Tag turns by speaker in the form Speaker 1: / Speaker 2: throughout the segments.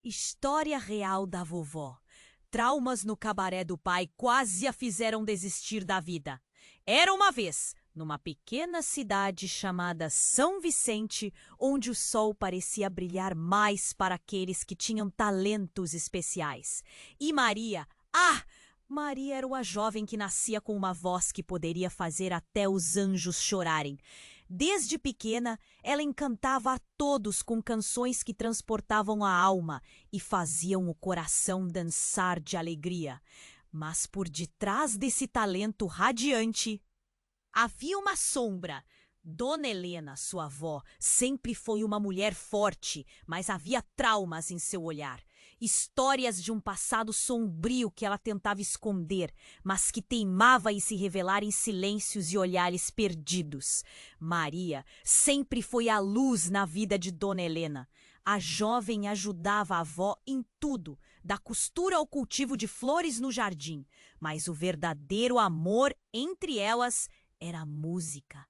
Speaker 1: História real da vovó. Traumas no cabaré do pai quase a fizeram desistir da vida. Era uma vez, numa pequena cidade chamada São Vicente, onde o sol parecia brilhar mais para aqueles que tinham talentos especiais. E Maria, Maria era uma jovem que nascia com uma voz que poderia fazer até os anjos chorarem. Desde pequena, ela encantava a todos com canções que transportavam a alma e faziam o coração dançar de alegria. Mas por detrás desse talento radiante, havia uma sombra. Dona Helena, sua avó, sempre foi uma mulher forte, mas havia traumas em seu olhar. Histórias de um passado sombrio que ela tentava esconder, mas que teimava em se revelar em silêncios e olhares perdidos. Maria sempre foi a luz na vida de Dona Helena. A jovem ajudava a avó em tudo, da costura ao cultivo de flores no jardim, mas o verdadeiro amor entre elas era a música.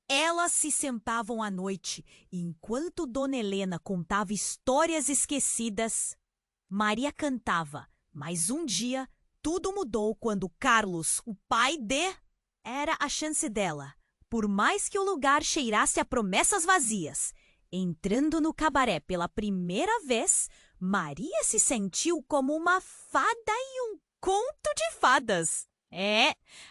Speaker 1: Elas se sentavam à noite e, enquanto Dona Helena contava histórias esquecidas, Maria cantava. Mas um dia, tudo mudou quando Carlos, o pai de... Era a chance dela, por mais que o lugar cheirasse a promessas vazias. Entrando no cabaré pela primeira vez, Maria se sentiu como uma fada em um conto de fadas.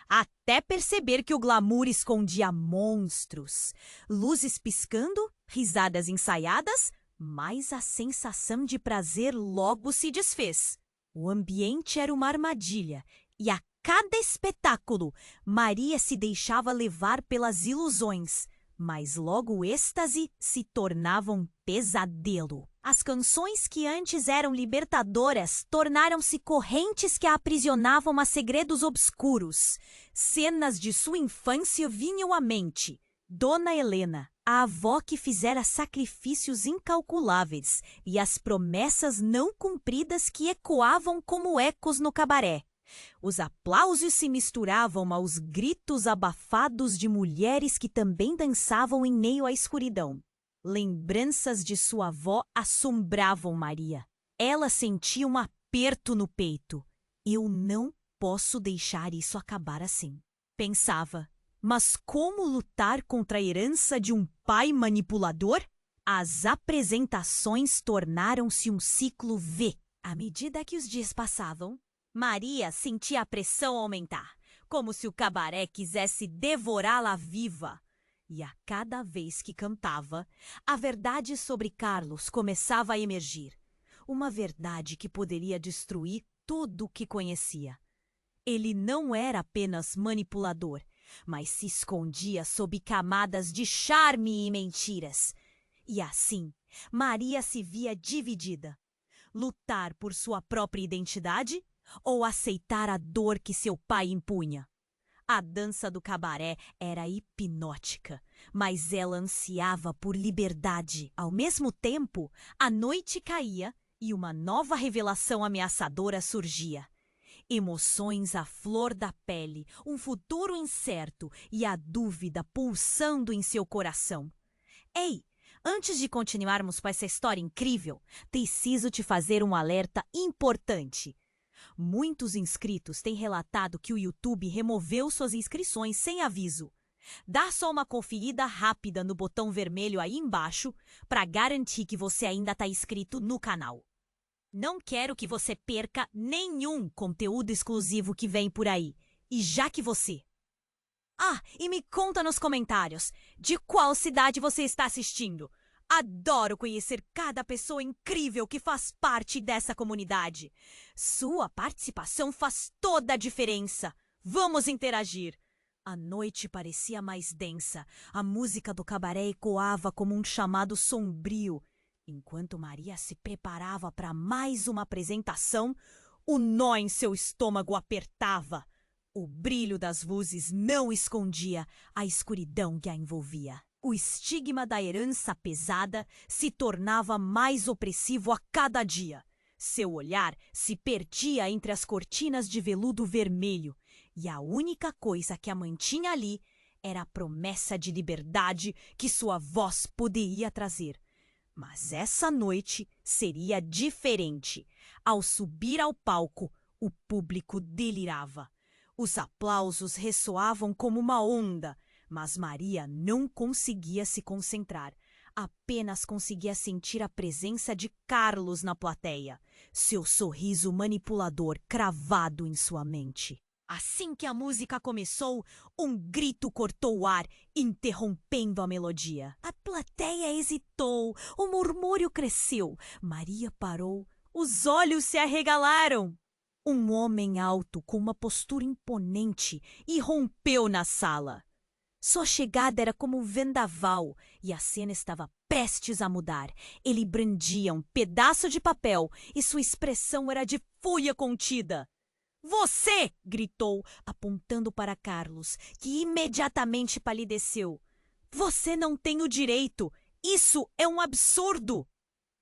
Speaker 1: Até perceber que o glamour escondia monstros. Luzes piscando, risadas ensaiadas, mas a sensação de prazer logo se desfez. O ambiente era uma armadilha e a cada espetáculo, Maria se deixava levar pelas ilusões, mas logo o êxtase se tornava um pesadelo. As canções que antes eram libertadoras tornaram-se correntes que a aprisionavam a segredos obscuros. Cenas de sua infância vinham à mente. Dona Helena, a avó que fizera sacrifícios incalculáveis, e as promessas não cumpridas que ecoavam como ecos no cabaré. Os aplausos se misturavam aos gritos abafados de mulheres que também dançavam em meio à escuridão. Lembranças de sua avó assombravam Maria. Ela sentia um aperto no peito. Eu não posso deixar isso acabar assim, pensava. Mas como lutar contra a herança de um pai manipulador? As apresentações tornaram-se um ciclo V. À medida que os dias passavam, Maria sentia a pressão aumentar, como se o cabaré quisesse devorá-la viva. E a cada vez que cantava, a verdade sobre Carlos começava a emergir. Uma verdade que poderia destruir tudo o que conhecia. Ele não era apenas manipulador, mas se escondia sob camadas de charme e mentiras. E assim, Maria se via dividida. Lutar por sua própria identidade ou aceitar a dor que seu pai impunha? A dança do cabaré era hipnótica, mas ela ansiava por liberdade. Ao mesmo tempo, a noite caía e uma nova revelação ameaçadora surgia. Emoções à flor da pele, um futuro incerto e a dúvida pulsando em seu coração. Ei, antes de continuarmos com essa história incrível, preciso te fazer um alerta importante. Muitos inscritos têm relatado que o YouTube removeu suas inscrições sem aviso. Dá só uma conferida rápida no botão vermelho aí embaixo para garantir que você ainda está inscrito no canal. Não quero que você perca nenhum conteúdo exclusivo que vem por aí. E já que você... e me conta nos comentários de qual cidade você está assistindo. Adoro conhecer cada pessoa incrível que faz parte dessa comunidade. Sua participação faz toda a diferença. Vamos interagir. A noite parecia mais densa. A música do cabaré ecoava como um chamado sombrio. Enquanto Maria se preparava para mais uma apresentação, o nó em seu estômago apertava. O brilho das luzes não escondia a escuridão que a envolvia. O estigma da herança pesada se tornava mais opressivo a cada dia. Seu olhar se perdia entre as cortinas de veludo vermelho, e a única coisa que a mantinha ali era a promessa de liberdade que sua voz poderia trazer. Mas essa noite seria diferente. Ao subir ao palco, o público delirava. Os aplausos ressoavam como uma onda, mas Maria não conseguia se concentrar. Apenas conseguia sentir a presença de Carlos na plateia, seu sorriso manipulador cravado em sua mente. Assim que a música começou, um grito cortou o ar, interrompendo a melodia. A plateia hesitou, o murmúrio cresceu. Maria parou, os olhos se arregalaram. Um homem alto, com uma postura imponente, irrompeu na sala. Sua chegada era como um vendaval e a cena estava prestes a mudar. Ele brandia um pedaço de papel e sua expressão era de fúria contida. Você! Gritou, apontando para Carlos, que imediatamente palideceu. Você não tem o direito! Isso é um absurdo!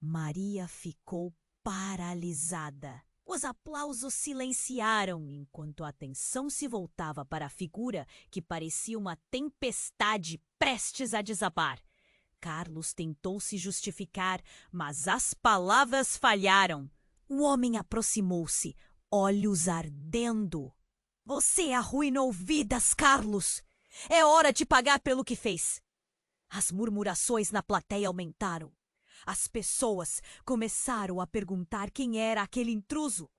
Speaker 1: Maria ficou paralisada. Os aplausos silenciaram enquanto a atenção se voltava para a figura que parecia uma tempestade prestes a desabar. Carlos tentou se justificar, mas as palavras falharam. O homem aproximou-se, olhos ardendo. Você arruinou vidas, Carlos! É hora de pagar pelo que fez! As murmurações na plateia aumentaram. As pessoas começaram a perguntar quem era aquele intruso.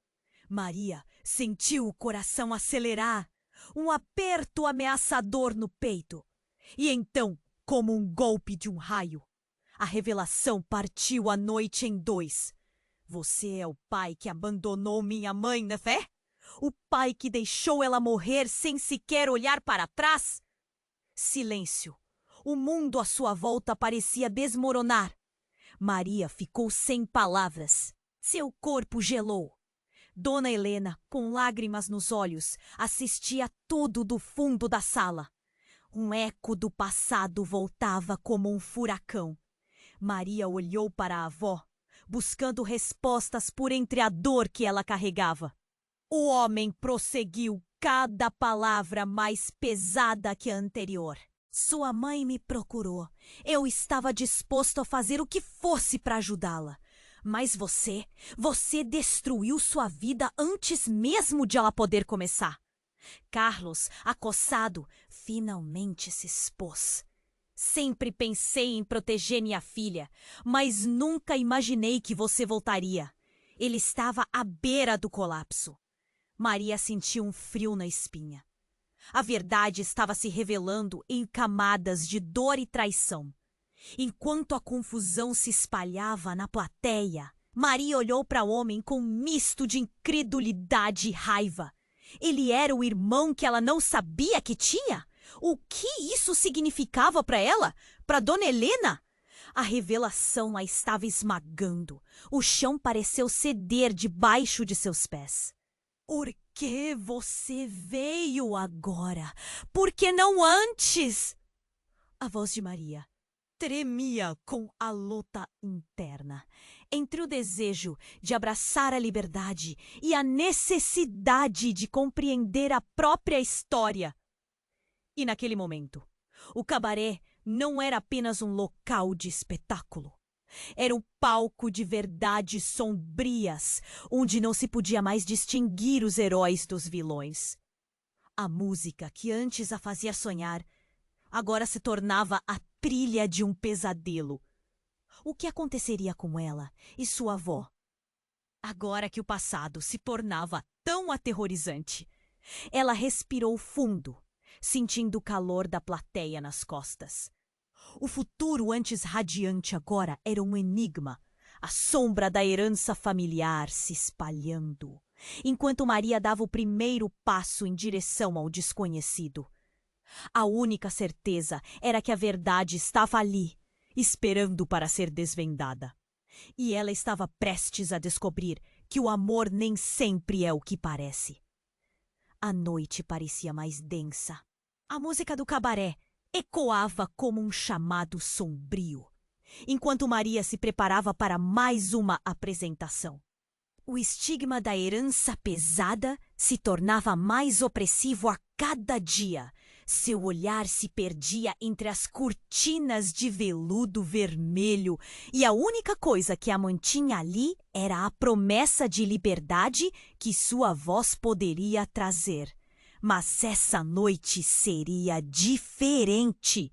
Speaker 1: Maria sentiu o coração acelerar, um aperto ameaçador no peito. E então, como um golpe de um raio, a revelação partiu a noite em dois. Você é o pai que abandonou minha mãe, não é? O pai que deixou ela morrer sem sequer olhar para trás? Silêncio. O mundo à sua volta parecia desmoronar. Maria ficou sem palavras. Seu corpo gelou. Dona Helena, com lágrimas nos olhos, assistia tudo do fundo da sala. Um eco do passado voltava como um furacão. Maria olhou para a avó, buscando respostas por entre a dor que ela carregava. O homem prosseguiu, cada palavra mais pesada que a anterior. Sua mãe me procurou. Eu estava disposto a fazer o que fosse para ajudá-la. Mas você destruiu sua vida antes mesmo de ela poder começar. Carlos, acossado, finalmente se expôs. Sempre pensei em proteger minha filha, mas nunca imaginei que você voltaria. Ele estava à beira do colapso. Maria sentiu um frio na espinha. A verdade estava se revelando em camadas de dor e traição. Enquanto a confusão se espalhava na plateia, Maria olhou para o homem com um misto de incredulidade e raiva. Ele era o irmão que ela não sabia que tinha? O que isso significava para ela? Para Dona Helena? A revelação a estava esmagando. O chão pareceu ceder debaixo de seus pés. Por que você veio agora? Por que não antes? A voz de Maria tremia com a luta interna entre o desejo de abraçar a liberdade e a necessidade de compreender a própria história. E naquele momento, o cabaré não era apenas um local de espetáculo. Era um palco de verdades sombrias, onde não se podia mais distinguir os heróis dos vilões. A música que antes a fazia sonhar, agora se tornava a trilha de um pesadelo. O que aconteceria com ela e sua avó? Agora que o passado se tornava tão aterrorizante, ela respirou fundo, sentindo o calor da plateia nas costas. O futuro antes radiante agora era um enigma, a sombra da herança familiar se espalhando, enquanto Maria dava o primeiro passo em direção ao desconhecido. A única certeza era que a verdade estava ali, esperando para ser desvendada. E ela estava prestes a descobrir que o amor nem sempre é o que parece. A noite parecia mais densa. A música do cabaré ecoava como um chamado sombrio, enquanto Maria se preparava para mais uma apresentação. O estigma da herança pesada se tornava mais opressivo a cada dia, Seu olhar se perdia entre as cortinas de veludo vermelho e a única coisa que a mantinha ali era a promessa de liberdade que sua voz poderia trazer. Mas essa noite seria diferente.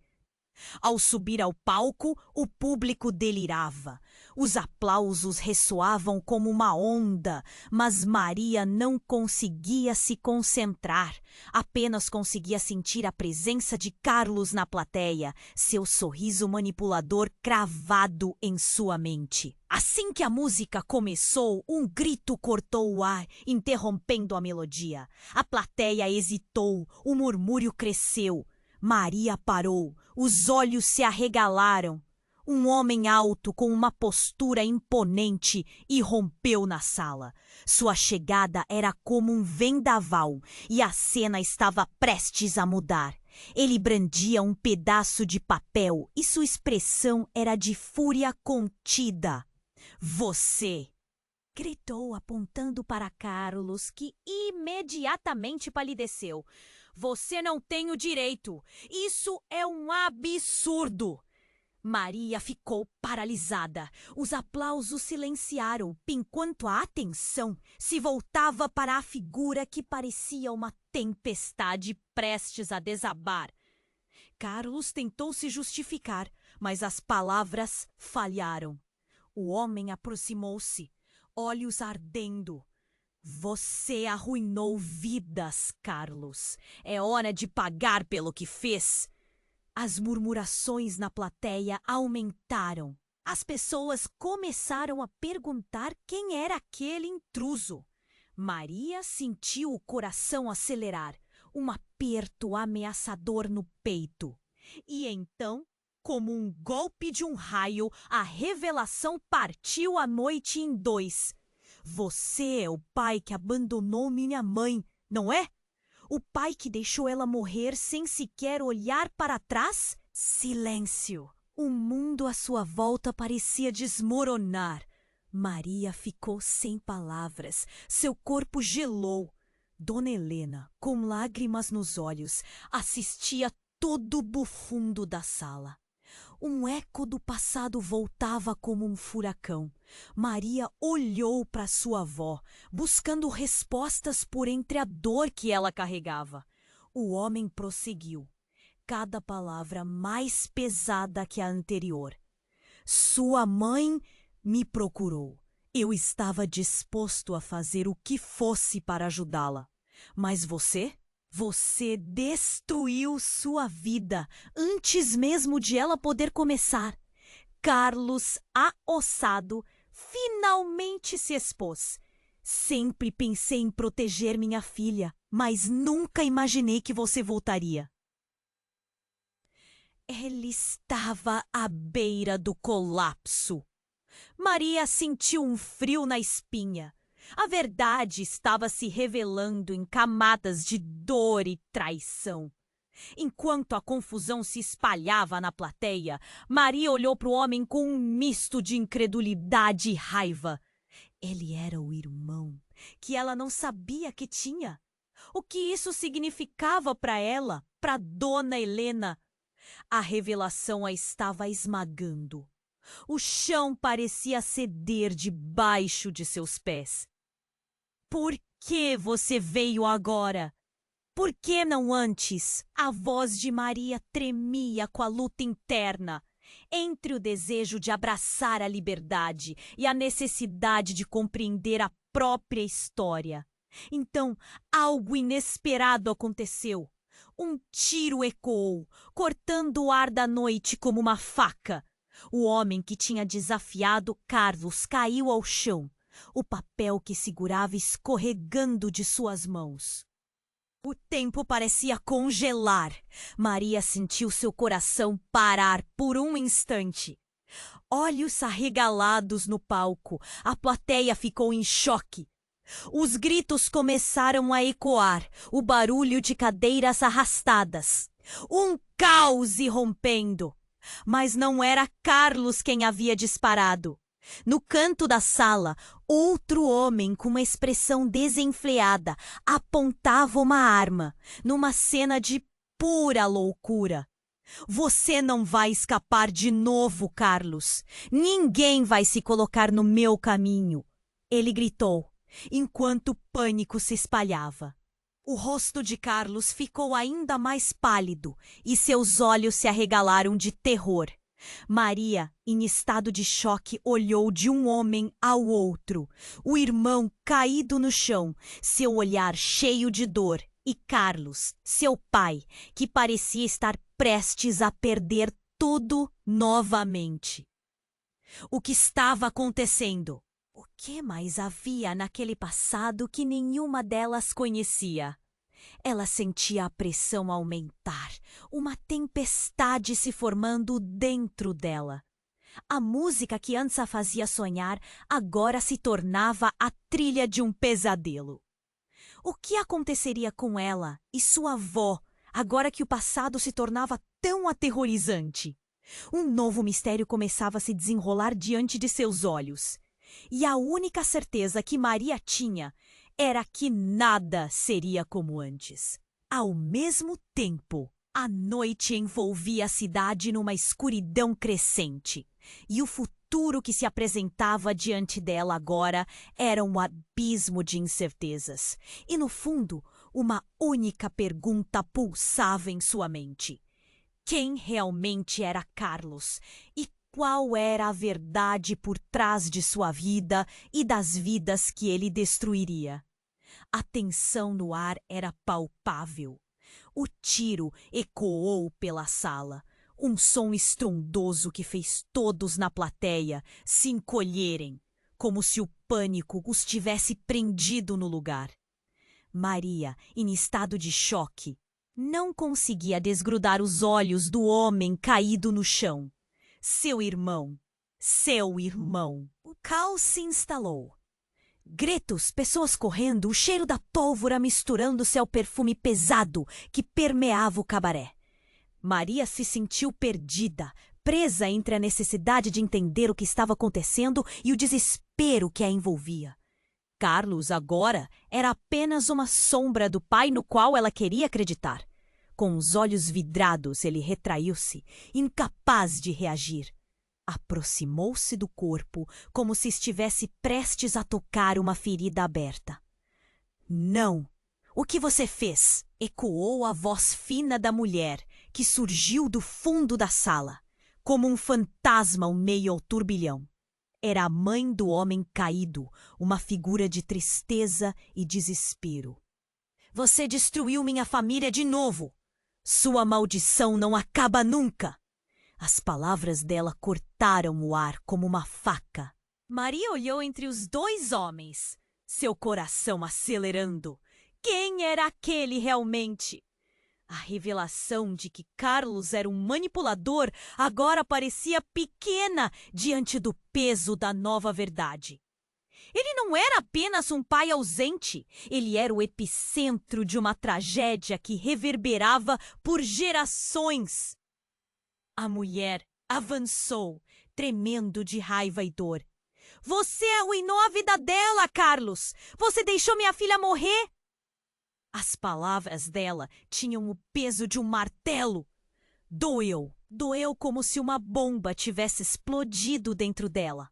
Speaker 1: Ao subir ao palco, o público delirava. Os aplausos ressoavam como uma onda, mas Maria não conseguia se concentrar. Apenas conseguia sentir a presença de Carlos na plateia, seu sorriso manipulador cravado em sua mente. Assim que a música começou, um grito cortou o ar, interrompendo a melodia. A plateia hesitou, o murmúrio cresceu. Maria parou, os olhos se arregalaram. Um homem alto com uma postura imponente irrompeu na sala. Sua chegada era como um vendaval e a cena estava prestes a mudar. Ele brandia um pedaço de papel e sua expressão era de fúria contida. Você! Gritou apontando para Carlos, que imediatamente palideceu. Você não tem o direito. Isso é um absurdo. Maria ficou paralisada. Os aplausos silenciaram, enquanto a atenção se voltava para a figura que parecia uma tempestade prestes a desabar. Carlos tentou se justificar, mas as palavras falharam. O homem aproximou-se, olhos ardendo. Você arruinou vidas, Carlos. É hora de pagar pelo que fez. As murmurações na plateia aumentaram. As pessoas começaram a perguntar quem era aquele intruso. Maria sentiu o coração acelerar, um aperto ameaçador no peito. E então, como um golpe de um raio, a revelação partiu a noite em dois. Você é o pai que abandonou minha mãe, não é? O pai que deixou ela morrer sem sequer olhar para trás? Silêncio. O mundo à sua volta parecia desmoronar. Maria ficou sem palavras. Seu corpo gelou. Dona Helena, com lágrimas nos olhos, assistia todo o fundo da sala. Um eco do passado voltava como um furacão. Maria olhou para sua avó, buscando respostas por entre a dor que ela carregava. O homem prosseguiu, cada palavra mais pesada que a anterior. Sua mãe me procurou. Eu estava disposto a fazer o que fosse para ajudá-la. Mas você? Você destruiu sua vida antes mesmo de ela poder começar. Carlos, aossado, finalmente se expôs. Sempre pensei em proteger minha filha, mas nunca imaginei que você voltaria. Ele estava à beira do colapso. Maria sentiu um frio na espinha. A verdade estava se revelando em camadas de dor e traição. Enquanto a confusão se espalhava na plateia, Maria olhou para o homem com um misto de incredulidade e raiva. Ele era o irmão que ela não sabia que tinha. O que isso significava para ela, para Dona Helena? A revelação a estava esmagando. O chão parecia ceder debaixo de seus pés. Por que você veio agora? Por que não antes? A voz de Maria tremia com a luta interna, entre o desejo de abraçar a liberdade e a necessidade de compreender a própria história. Então, algo inesperado aconteceu. Um tiro ecoou, cortando o ar da noite como uma faca. O homem que tinha desafiado Carlos caiu ao chão, o papel que segurava escorregando de suas mãos. O tempo parecia congelar. Maria sentiu seu coração parar por um instante. Olhos arregalados no palco, a plateia ficou em choque. Os gritos começaram a ecoar, o barulho de cadeiras arrastadas. Um caos irrompendo. Mas não era Carlos quem havia disparado. No canto da sala, outro homem com uma expressão desenfreada apontava uma arma, numa cena de pura loucura. Você não vai escapar de novo, Carlos. Ninguém vai se colocar no meu caminho. Ele gritou, enquanto o pânico se espalhava. O rosto de Carlos ficou ainda mais pálido e seus olhos se arregalaram de terror. Maria, em estado de choque, olhou de um homem ao outro, o irmão caído no chão, seu olhar cheio de dor, e Carlos, seu pai, que parecia estar prestes a perder tudo novamente. O que estava acontecendo? O que mais havia naquele passado que nenhuma delas conhecia? Ela sentia a pressão aumentar, uma tempestade se formando dentro dela. A música que antes a fazia sonhar agora se tornava a trilha de um pesadelo. O que aconteceria com ela e sua avó, agora que o passado se tornava tão aterrorizante? Um novo mistério começava a se desenrolar diante de seus olhos. E a única certeza que Maria tinha era que nada seria como antes. Ao mesmo tempo, a noite envolvia a cidade numa escuridão crescente, e o futuro que se apresentava diante dela agora era um abismo de incertezas. E no fundo, uma única pergunta pulsava em sua mente: quem realmente era Carlos? E qual era a verdade por trás de sua vida e das vidas que ele destruiria? A tensão no ar era palpável. O tiro ecoou pela sala, um som estrondoso que fez todos na plateia se encolherem, como se o pânico os tivesse prendido no lugar. Maria, em estado de choque, não conseguia desgrudar os olhos do homem caído no chão. Seu irmão. O caos se instalou. Gritos, pessoas correndo, o cheiro da pólvora misturando-se ao perfume pesado que permeava o cabaré. Maria se sentiu perdida, presa entre a necessidade de entender o que estava acontecendo e o desespero que a envolvia. Carlos, agora, era apenas uma sombra do pai no qual ela queria acreditar. Com os olhos vidrados, ele retraiu-se, incapaz de reagir. Aproximou-se do corpo, como se estivesse prestes a tocar uma ferida aberta. Não! O que você fez? Ecoou a voz fina da mulher, que surgiu do fundo da sala, como um fantasma ao meio ao turbilhão. Era a mãe do homem caído, uma figura de tristeza e desespero. Você destruiu minha família de novo! Sua maldição não acaba nunca! As palavras dela cortaram o ar como uma faca. Maria olhou entre os dois homens, seu coração acelerando. Quem era aquele realmente? A revelação de que Carlos era um manipulador agora parecia pequena diante do peso da nova verdade. Ele não era apenas um pai ausente, ele era o epicentro de uma tragédia que reverberava por gerações. A mulher avançou, tremendo de raiva e dor. Você arruinou a vida dela, Carlos! Você deixou minha filha morrer! As palavras dela tinham o peso de um martelo. Doeu como se uma bomba tivesse explodido dentro dela.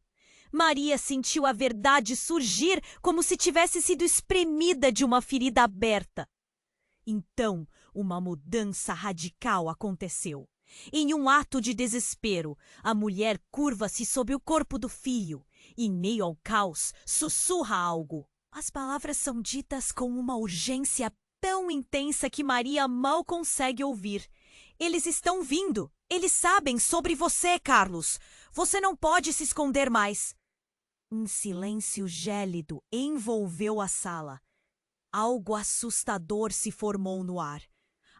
Speaker 1: Maria sentiu a verdade surgir como se tivesse sido espremida de uma ferida aberta. Então, uma mudança radical aconteceu. Em um ato de desespero, a mulher curva-se sobre o corpo do filho e, em meio ao caos, sussurra algo. As palavras são ditas com uma urgência tão intensa que Maria mal consegue ouvir. Eles estão vindo. Eles sabem sobre você, Carlos. Você não pode se esconder mais. Um silêncio gélido envolveu a sala. Algo assustador se formou no ar.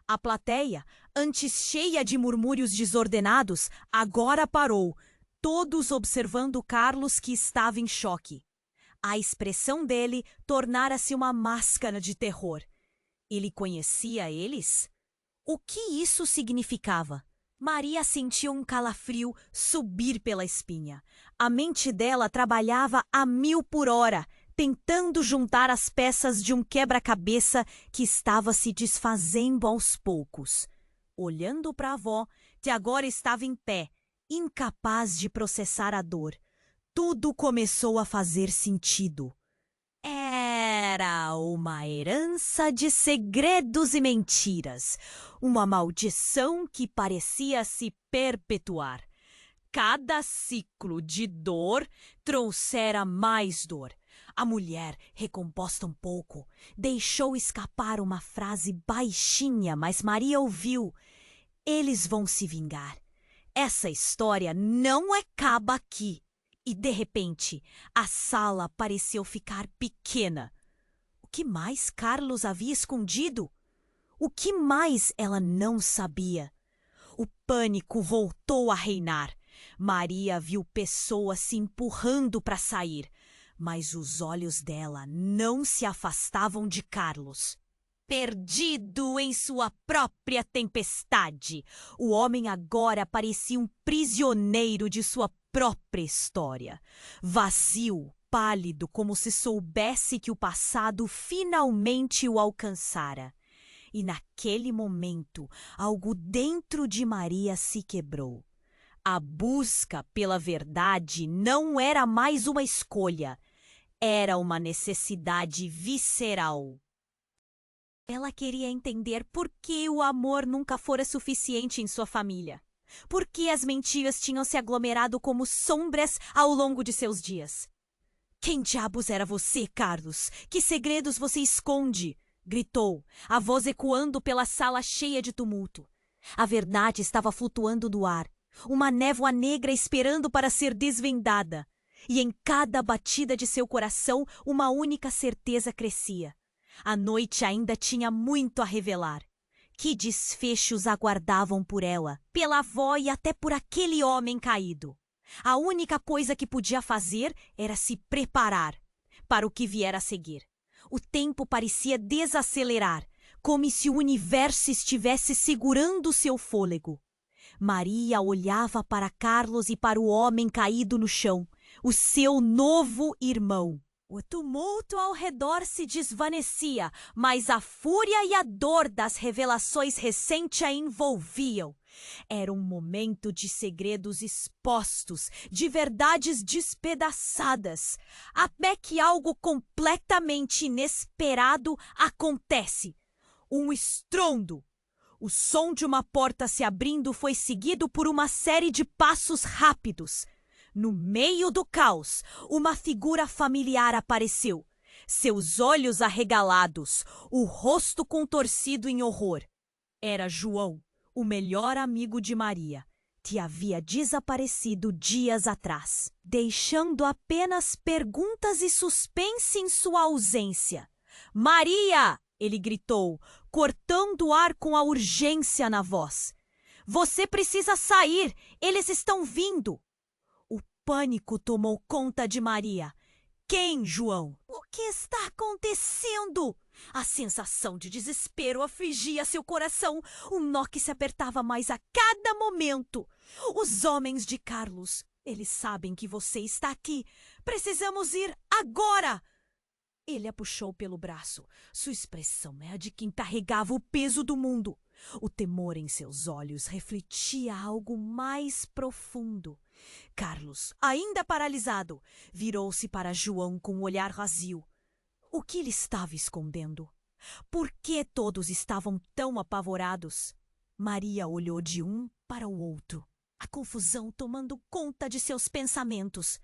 Speaker 1: A plateia, antes cheia de murmúrios desordenados, agora parou, todos observando Carlos, que estava em choque. A expressão dele tornara-se uma máscara de terror. Ele conhecia eles? O que isso significava? Maria sentiu um calafrio subir pela espinha. A mente dela trabalhava a 1000 por hora, tentando juntar as peças de um quebra-cabeça que estava se desfazendo aos poucos. olhando para a avó, que agora estava em pé, incapaz de processar a dor. Tudo começou a fazer sentido. Era uma herança de segredos e mentiras, uma maldição que parecia se perpetuar. Cada ciclo de dor trouxera mais dor. A mulher, recomposta um pouco, deixou escapar uma frase baixinha, mas Maria ouviu. Eles vão se vingar. Essa história não acaba aqui. E, de repente, a sala pareceu ficar pequena. O que mais Carlos havia escondido? O que mais ela não sabia? O pânico voltou a reinar. Maria viu pessoas se empurrando para sair, mas os olhos dela não se afastavam de Carlos. Perdido em sua própria tempestade, o homem agora parecia um prisioneiro de sua própria história. Vazio, pálido, como se soubesse que o passado finalmente o alcançara. E naquele momento, algo dentro de Maria se quebrou. A busca pela verdade não era mais uma escolha, era uma necessidade visceral. Ela queria entender por que o amor nunca fora suficiente em sua família. Por que as mentiras tinham se aglomerado como sombras ao longo de seus dias? Quem diabos era você, Carlos? Que segredos você esconde? Gritou, a voz ecoando pela sala cheia de tumulto. A verdade estava flutuando no ar, uma névoa negra esperando para ser desvendada. E em cada batida de seu coração, uma única certeza crescia. A noite ainda tinha muito a revelar. Que desfechos aguardavam por ela, pela avó e até por aquele homem caído. A única coisa que podia fazer era se preparar para o que viera a seguir. O tempo parecia desacelerar, como se o universo estivesse segurando seu fôlego. Maria olhava para Carlos e para o homem caído no chão, o seu novo irmão. O tumulto ao redor se desvanecia, mas a fúria e a dor das revelações recentes a envolviam. Era um momento de segredos expostos, de verdades despedaçadas, até que algo completamente inesperado acontece. Um estrondo. O som de uma porta se abrindo foi seguido por uma série de passos rápidos. No meio do caos, uma figura familiar apareceu. Seus olhos arregalados, o rosto contorcido em horror. Era João, o melhor amigo de Maria, que havia desaparecido dias atrás, deixando apenas perguntas e suspense em sua ausência. "Maria!" ele gritou, cortando o ar com a urgência na voz. "Você precisa sair! Eles estão vindo!" O pânico tomou conta de Maria. "Quem, João? O que está acontecendo?" A sensação de desespero afligia seu coração. O nó que se apertava mais a cada momento. "Os homens de Carlos. Eles sabem que você está aqui. Precisamos ir agora!" Ele a puxou pelo braço. Sua expressão é a de quem carregava o peso do mundo. O temor em seus olhos refletia algo mais profundo. Carlos, ainda paralisado, virou-se para João com um olhar vazio. O que ele estava escondendo? Por que todos estavam tão apavorados? Maria olhou de um para o outro, a confusão tomando conta de seus pensamentos.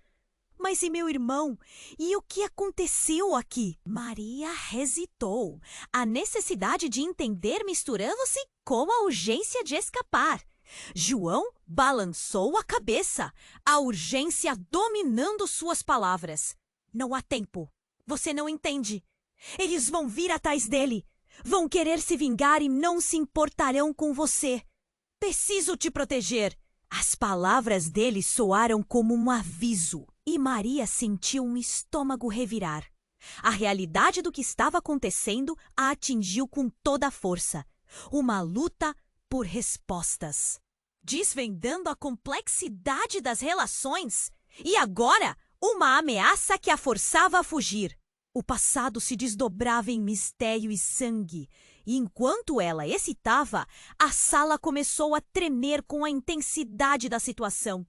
Speaker 1: "Mas e meu irmão? E o que aconteceu aqui?" Maria hesitou. A necessidade de entender misturando-se com a urgência de escapar. João balançou a cabeça, a urgência dominando suas palavras. "Não há tempo. Você não entende. Eles vão vir atrás dele. Vão querer se vingar e não se importarão com você. Preciso te proteger." As palavras dele soaram como um aviso, e Maria sentiu um estômago revirar. A realidade do que estava acontecendo a atingiu com toda a força. Uma luta por respostas. Desvendando a complexidade das relações. E agora, uma ameaça que a forçava a fugir. O passado se desdobrava em mistério e sangue, E enquanto ela hesitava, a sala começou a tremer com a intensidade da situação.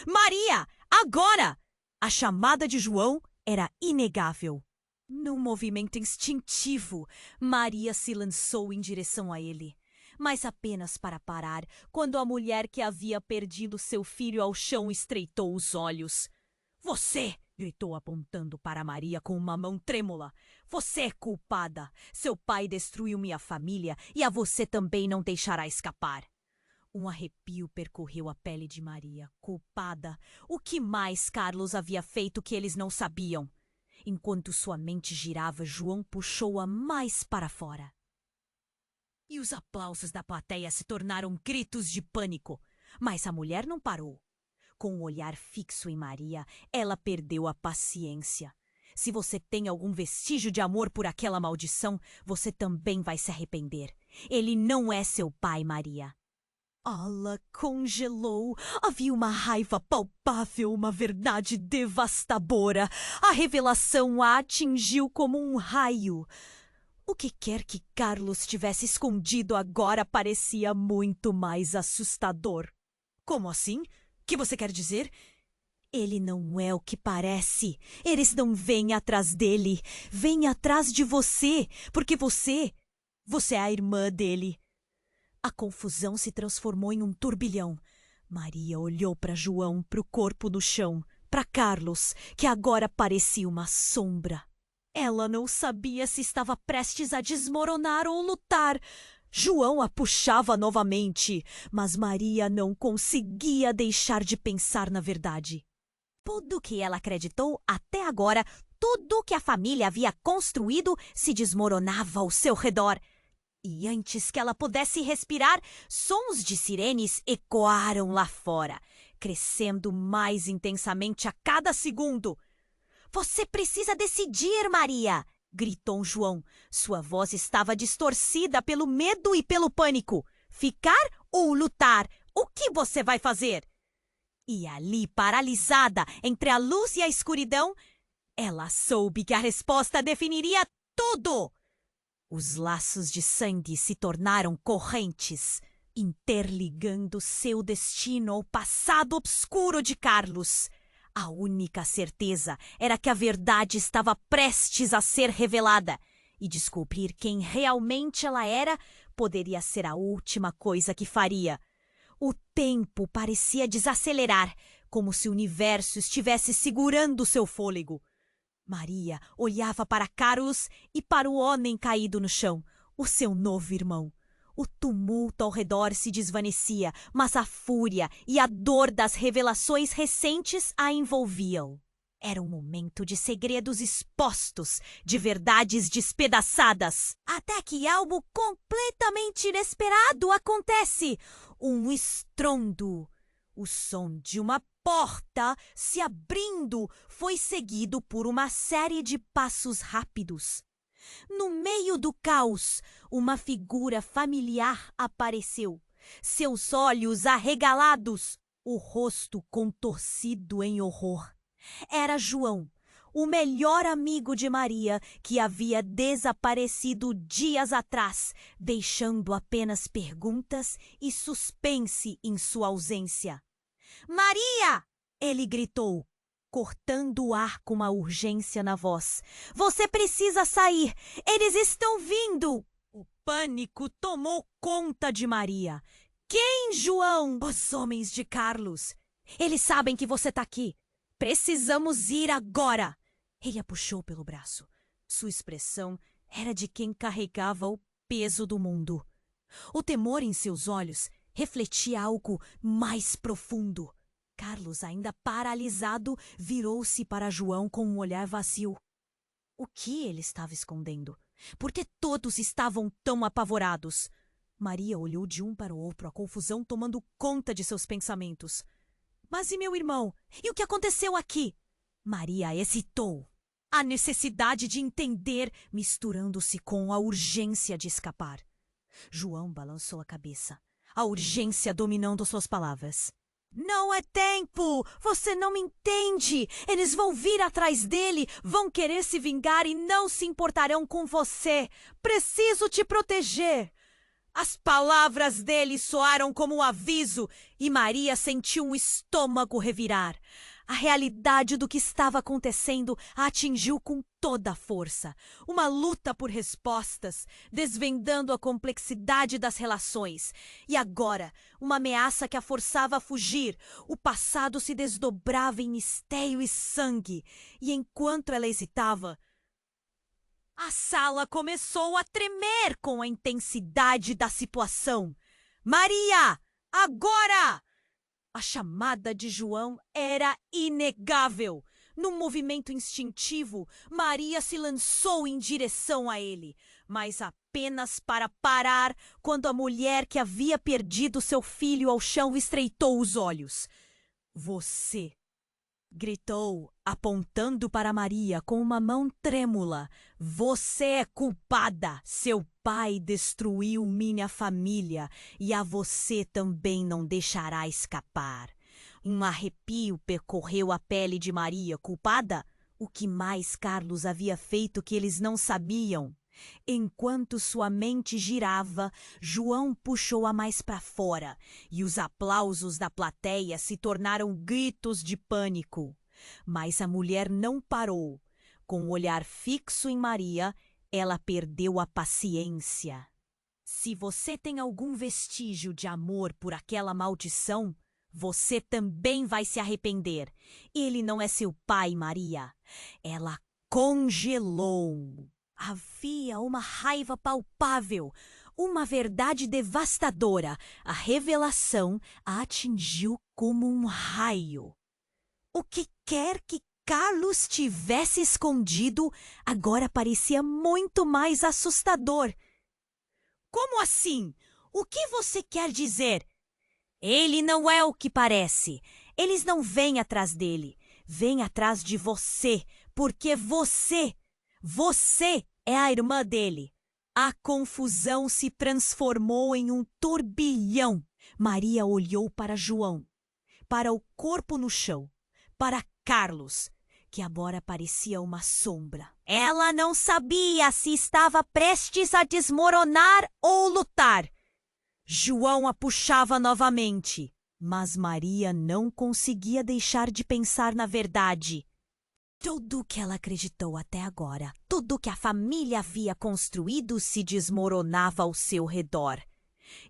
Speaker 1: Maria, agora! A chamada de João era inegável. Num movimento instintivo, Maria se lançou em direção a ele, mas apenas para parar quando a mulher que havia perdido seu filho ao chão estreitou os olhos. Você! Gritou apontando para Maria com uma mão trêmula. Você é culpada. Seu pai destruiu minha família e a você também não deixará escapar. Um arrepio percorreu a pele de Maria. Culpada? O que mais Carlos havia feito que eles não sabiam? Enquanto sua mente girava, João puxou-a mais para fora. E os aplausos da plateia se tornaram gritos de pânico. Mas a mulher não parou. Com o olhar fixo em Maria, ela perdeu a paciência. Se você tem algum vestígio de amor por aquela maldição, você também vai se arrepender. Ele não é seu pai, Maria. Ela congelou. Havia uma raiva palpável, uma verdade devastadora. A revelação a atingiu como um raio. O que quer que Carlos tivesse escondido agora parecia muito mais assustador. Como assim? O que você quer dizer? Ele não é o que parece. Eles não vêm atrás dele. Vêm atrás de você, porque você é a irmã dele. A confusão se transformou em um turbilhão. Maria olhou para João, para o corpo no chão, para Carlos, que agora parecia uma sombra. Ela não sabia se estava prestes a desmoronar ou lutar. João a puxava novamente, mas Maria não conseguia deixar de pensar na verdade. Tudo que ela acreditou até agora, tudo que a família havia construído, se desmoronava ao seu redor. E antes que ela pudesse respirar, sons de sirenes ecoaram lá fora, crescendo mais intensamente a cada segundo. Você precisa decidir, Maria! Gritou João. Sua voz estava distorcida pelo medo e pelo pânico. Ficar ou lutar? O que você vai fazer? E ali, paralisada entre a luz e a escuridão, ela soube que a resposta definiria tudo. Os laços de sangue se tornaram correntes, interligando seu destino ao passado obscuro de Carlos. A única certeza era que a verdade estava prestes a ser revelada, e descobrir quem realmente ela era poderia ser a última coisa que faria. O tempo parecia desacelerar, como se o universo estivesse segurando seu fôlego. Maria olhava para Carlos e para o homem caído no chão, o seu novo irmão. O tumulto ao redor se desvanecia, mas a fúria e a dor das revelações recentes a envolviam. Era um momento de segredos expostos, de verdades despedaçadas. Até que algo completamente inesperado acontece. Um estrondo. O som de uma porta se abrindo foi seguido por uma série de passos rápidos. No meio do caos, uma figura familiar apareceu. Seus olhos arregalados, o rosto contorcido em horror. Era João, o melhor amigo de Maria, que havia desaparecido dias atrás, deixando apenas perguntas e suspense em sua ausência. Maria! Ele gritou, cortando o ar com uma urgência na voz. Você precisa sair! Eles estão vindo! O pânico tomou conta de Maria. Quem, João? Os homens de Carlos. Eles sabem que você está aqui. Precisamos ir agora! Ele a puxou pelo braço. Sua expressão era de quem carregava o peso do mundo. O temor em seus olhos refletia algo mais profundo. Carlos, ainda paralisado, virou-se para João com um olhar vazio. O que ele estava escondendo? Por que todos estavam tão apavorados? Maria olhou de um para o outro, a confusão tomando conta de seus pensamentos. Mas e meu irmão? E o que aconteceu aqui? Maria hesitou. A necessidade de entender misturando-se com a urgência de escapar. João balançou a cabeça, a urgência dominando suas palavras. Não é tempo! Você não me entende! Eles vão vir atrás dele, vão querer se vingar e não se importarão com você! Preciso te proteger! As palavras dele soaram como um aviso e Maria sentiu um estômago revirar. A realidade do que estava acontecendo a atingiu com toda a força. Uma luta por respostas, desvendando a complexidade das relações. E agora, uma ameaça que a forçava a fugir. O passado se desdobrava em mistério e sangue. E enquanto ela hesitava, a sala começou a tremer com a intensidade da situação. Maria! Agora! A chamada de João era inegável. Num movimento instintivo, Maria se lançou em direção a ele, mas apenas para parar quando a mulher que havia perdido seu filho ao chão estreitou os olhos. Você! Gritou, apontando para Maria com uma mão trêmula. Você é culpada! Seu pai destruiu minha família e a você também não deixará escapar. Um arrepio percorreu a pele de Maria. Culpada? O que mais Carlos havia feito que eles não sabiam? Enquanto sua mente girava, João puxou-a mais para fora e os aplausos da plateia se tornaram gritos de pânico. Mas a mulher não parou. Com o olhar fixo em Maria, ela perdeu a paciência. Se você tem algum vestígio de amor por aquela maldição, você também vai se arrepender. Ele não é seu pai, Maria. Ela congelou. Havia uma raiva palpável, uma verdade devastadora. A revelação a atingiu como um raio. O que quer que Carlos tivesse escondido agora parecia muito mais assustador. Como assim? O que você quer dizer? Ele não é o que parece. Eles não vêm atrás dele. Vêm atrás de você, porque você é a irmã dele. A confusão se transformou em um turbilhão. Maria olhou para João, para o corpo no chão, para Carlos, que agora parecia uma sombra. Ela não sabia se estava prestes a desmoronar ou lutar. João a puxava novamente, mas Maria não conseguia deixar de pensar na verdade. Tudo o que ela acreditou até agora, tudo que a família havia construído se desmoronava ao seu redor.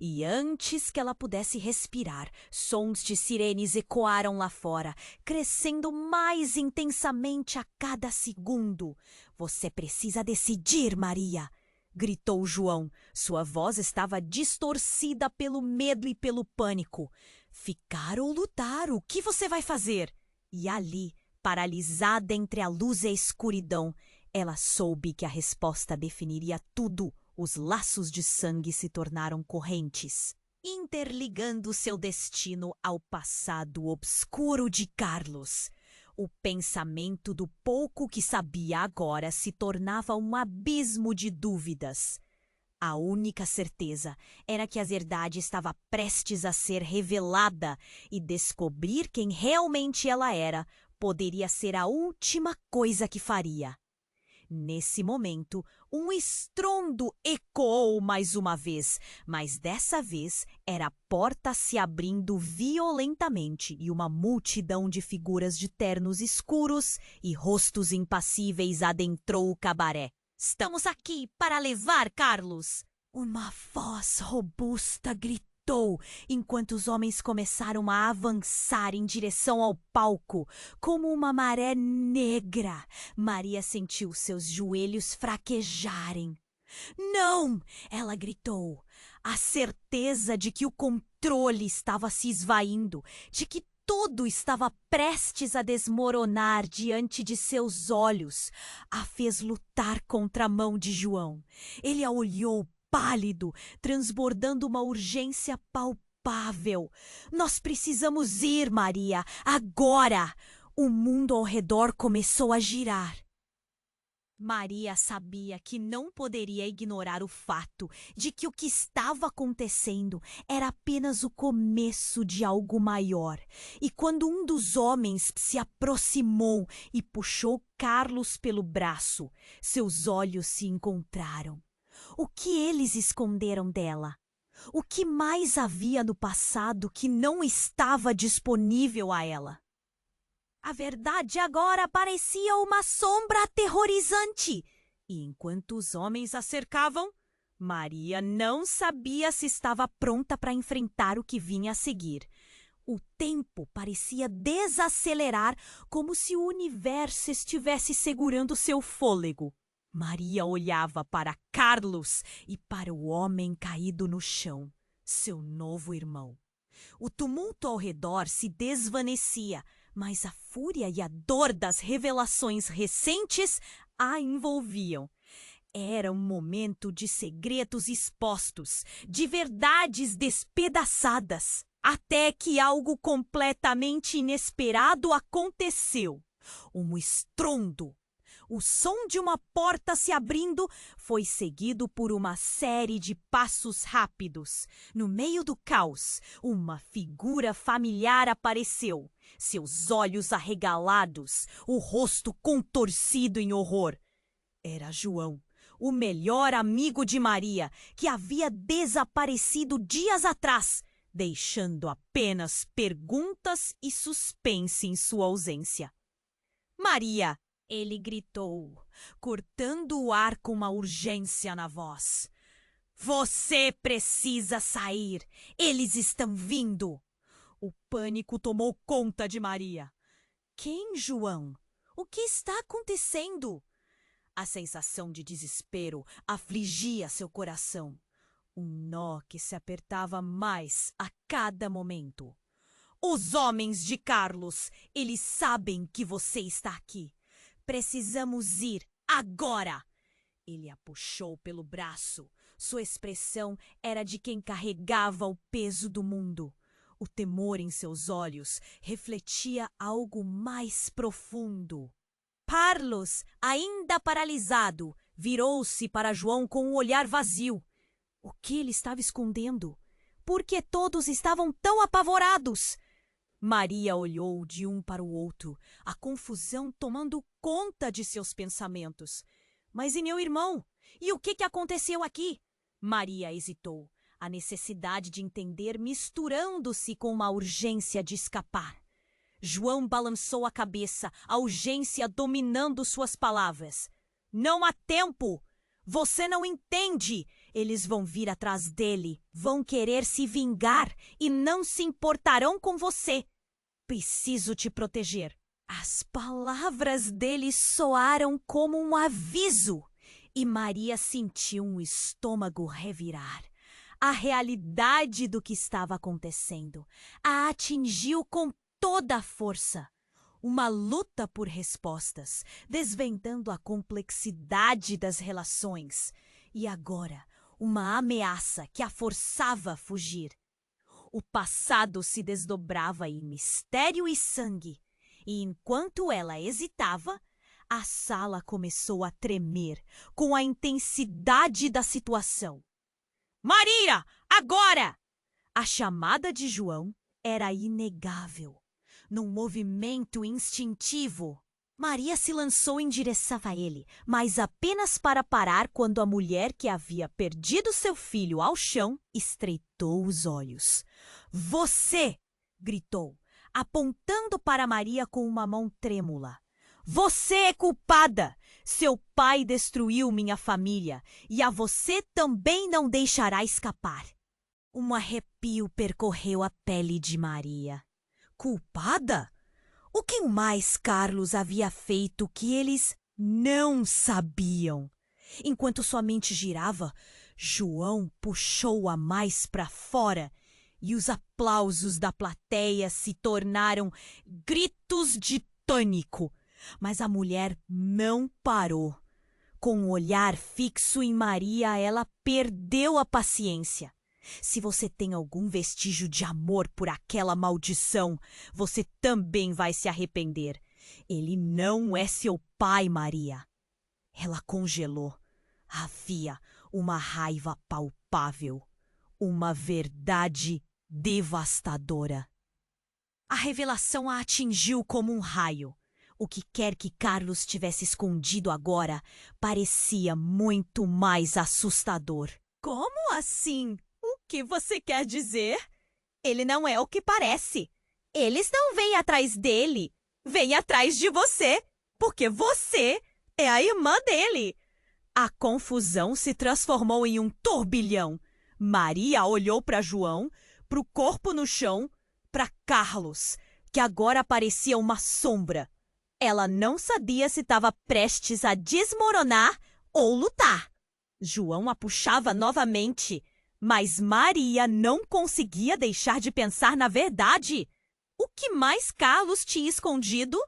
Speaker 1: E antes que ela pudesse respirar, sons de sirenes ecoaram lá fora, crescendo mais intensamente a cada segundo. Você precisa decidir, Maria! Gritou João. Sua voz estava distorcida pelo medo e pelo pânico. Ficar ou lutar? O que você vai fazer? E ali, paralisada entre a luz e a escuridão, ela soube que a resposta definiria tudo. Os laços de sangue se tornaram correntes, interligando seu destino ao passado obscuro de Carlos. O pensamento do pouco que sabia agora se tornava um abismo de dúvidas. A única certeza era que a verdade estava prestes a ser revelada e descobrir quem realmente ela era poderia ser a última coisa que faria. Nesse momento, um estrondo ecoou mais uma vez, mas dessa vez era a porta se abrindo violentamente e uma multidão de figuras de ternos escuros e rostos impassíveis adentrou o cabaré. Estamos aqui para levar Carlos! Uma voz robusta gritou enquanto os homens começaram a avançar em direção ao palco, como uma maré negra. Maria sentiu seus joelhos fraquejarem. Não! Ela gritou. A certeza de que o controle estava se esvaindo, de que tudo estava prestes a desmoronar diante de seus olhos, a fez lutar contra a mão de João. Ele a olhou pálido, transbordando uma urgência palpável. Nós precisamos ir, Maria, agora! O mundo ao redor começou a girar. Maria sabia que não poderia ignorar o fato de que o que estava acontecendo era apenas o começo de algo maior. E quando um dos homens se aproximou e puxou Carlos pelo braço, seus olhos se encontraram. O que eles esconderam dela? O que mais havia no passado que não estava disponível a ela? A verdade agora parecia uma sombra aterrorizante. E enquanto os homens a cercavam, Maria não sabia se estava pronta para enfrentar o que vinha a seguir. O tempo parecia desacelerar, como se o universo estivesse segurando seu fôlego. Maria olhava para Carlos e para o homem caído no chão, seu novo irmão. O tumulto ao redor se desvanecia, mas a fúria e a dor das revelações recentes a envolviam. Era um momento de segredos expostos, de verdades despedaçadas, até que algo completamente inesperado aconteceu. Um estrondo. O som de uma porta se abrindo foi seguido por uma série de passos rápidos. No meio do caos, uma figura familiar apareceu, seus olhos arregalados, o rosto contorcido em horror. Era João, o melhor amigo de Maria, que havia desaparecido dias atrás, deixando apenas perguntas e suspense em sua ausência. Maria! Ele gritou, cortando o ar com uma urgência na voz. Você precisa sair! Eles estão vindo! O pânico tomou conta de Maria. Quem, João? O que está acontecendo? A sensação de desespero afligia seu coração. Um nó que se apertava mais a cada momento. Os homens de Carlos, eles sabem que você está aqui. Precisamos ir agora! Ele a puxou pelo braço. Sua expressão era de quem carregava o peso do mundo. O temor em seus olhos refletia algo mais profundo. Carlos, ainda paralisado, virou-se para João com um olhar vazio. O que ele estava escondendo? Por que todos estavam tão apavorados? Maria olhou de um para o outro, a confusão tomando conta de seus pensamentos. Mas e meu irmão? E o que aconteceu aqui? Maria hesitou, a necessidade de entender misturando-se com uma urgência de escapar. João balançou a cabeça, a urgência dominando suas palavras. Não há tempo! Você não entende! Eles vão vir atrás dele, vão querer se vingar e não se importarão com você. Preciso te proteger. As palavras dele soaram como um aviso e Maria sentiu um estômago revirar. A realidade do que estava acontecendo a atingiu com toda a força. Uma luta por respostas, desvendando a complexidade das relações. E agora, uma ameaça que a forçava a fugir. O passado se desdobrava em mistério e sangue. E enquanto ela hesitava, a sala começou a tremer com a intensidade da situação. Maria, agora! A chamada de João era inegável. Num movimento instintivo, Maria se lançou em direção a ele, mas apenas para parar quando a mulher que havia perdido seu filho ao chão estreitou os olhos. Você! Gritou, apontando para Maria com uma mão trêmula. Você é culpada! Seu pai destruiu minha família e a você também não deixará escapar. Um arrepio percorreu a pele de Maria. Culpada? O que mais Carlos havia feito que eles não sabiam? Enquanto sua mente girava, João puxou-a mais para fora e os aplausos da plateia se tornaram gritos de pânico. Mas a mulher não parou. Com um olhar fixo em Maria, ela perdeu a paciência. Se você tem algum vestígio de amor por aquela maldição, você também vai se arrepender. Ele não é seu pai, Maria. Ela congelou. Havia uma raiva palpável, uma verdade devastadora. A revelação a atingiu como um raio. O que quer que Carlos tivesse escondido agora parecia muito mais assustador. Como assim? O que você quer dizer? Ele não é o que parece. Eles não vêm atrás dele. Vêm atrás de você, porque você é a irmã dele. A confusão se transformou em um turbilhão. Maria olhou para João, para o corpo no chão, para Carlos, que agora parecia uma sombra. Ela não sabia se estava prestes a desmoronar ou lutar. João a puxava novamente, mas Maria não conseguia deixar de pensar na verdade. O que mais Carlos tinha escondido?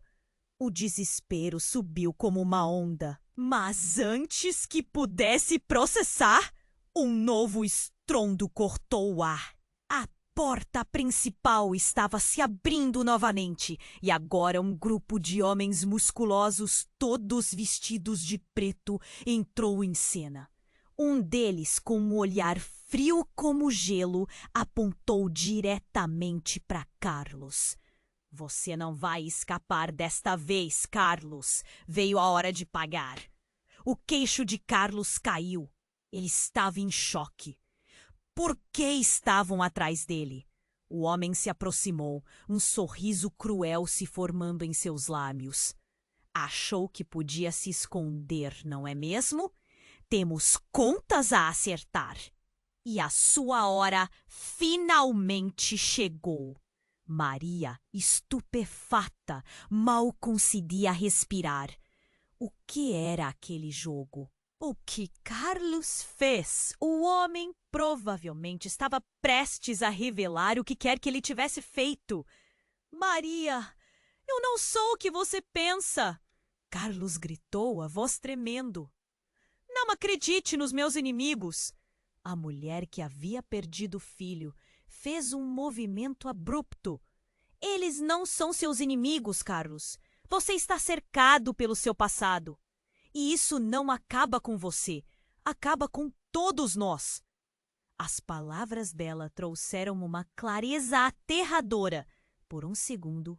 Speaker 1: O desespero subiu como uma onda. Mas antes que pudesse processar, um novo estrondo cortou o ar. A porta principal estava se abrindo novamente e agora um grupo de homens musculosos, todos vestidos de preto, entrou em cena. Um deles, com um olhar frio como gelo, apontou diretamente para Carlos. Você não vai escapar desta vez, Carlos. Veio a hora de pagar. O queixo de Carlos caiu. Ele estava em choque. Por que estavam atrás dele? O homem se aproximou, um sorriso cruel se formando em seus lábios. Achou que podia se esconder, não é mesmo? Temos contas a acertar. E a sua hora finalmente chegou. Maria, estupefata, mal conseguia respirar. O que era aquele jogo? O que Carlos fez? O homem provavelmente estava prestes a revelar o que quer que ele tivesse feito. Maria, eu não sou o que você pensa! Carlos gritou, a voz tremendo. Não acredite nos meus inimigos! A mulher que havia perdido o filho fez um movimento abrupto. Eles não são seus inimigos, Carlos. Você está cercado pelo seu passado. E isso não acaba com você. Acaba com todos nós. As palavras dela trouxeram uma clareza aterradora. Por um segundo,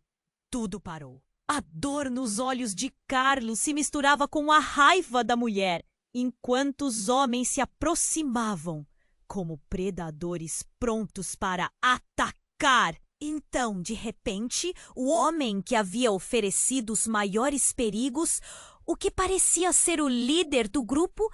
Speaker 1: tudo parou. A dor nos olhos de Carlos se misturava com a raiva da mulher, enquanto os homens se aproximavam, como predadores prontos para atacar. Então, de repente, o homem que havia oferecido os maiores perigos, o que parecia ser o líder do grupo,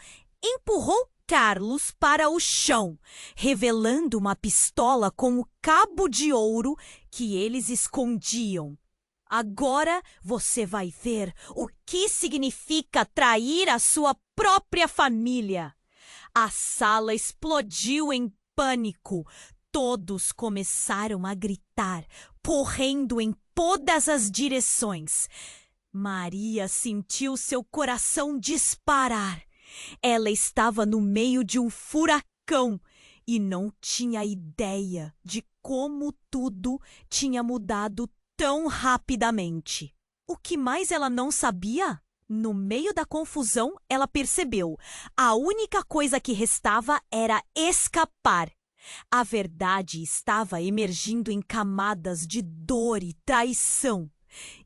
Speaker 1: empurrou Carlos para o chão, revelando uma pistola com o cabo de ouro que eles escondiam. Agora você vai ver o que significa trair a sua própria família. A sala explodiu em pânico. Todos começaram a gritar, correndo em todas as direções. Maria sentiu seu coração disparar. Ela estava no meio de um furacão e não tinha ideia de como tudo tinha mudado tão rapidamente. O que mais ela não sabia? No meio da confusão, ela percebeu. A única coisa que restava era escapar. A verdade estava emergindo em camadas de dor e traição.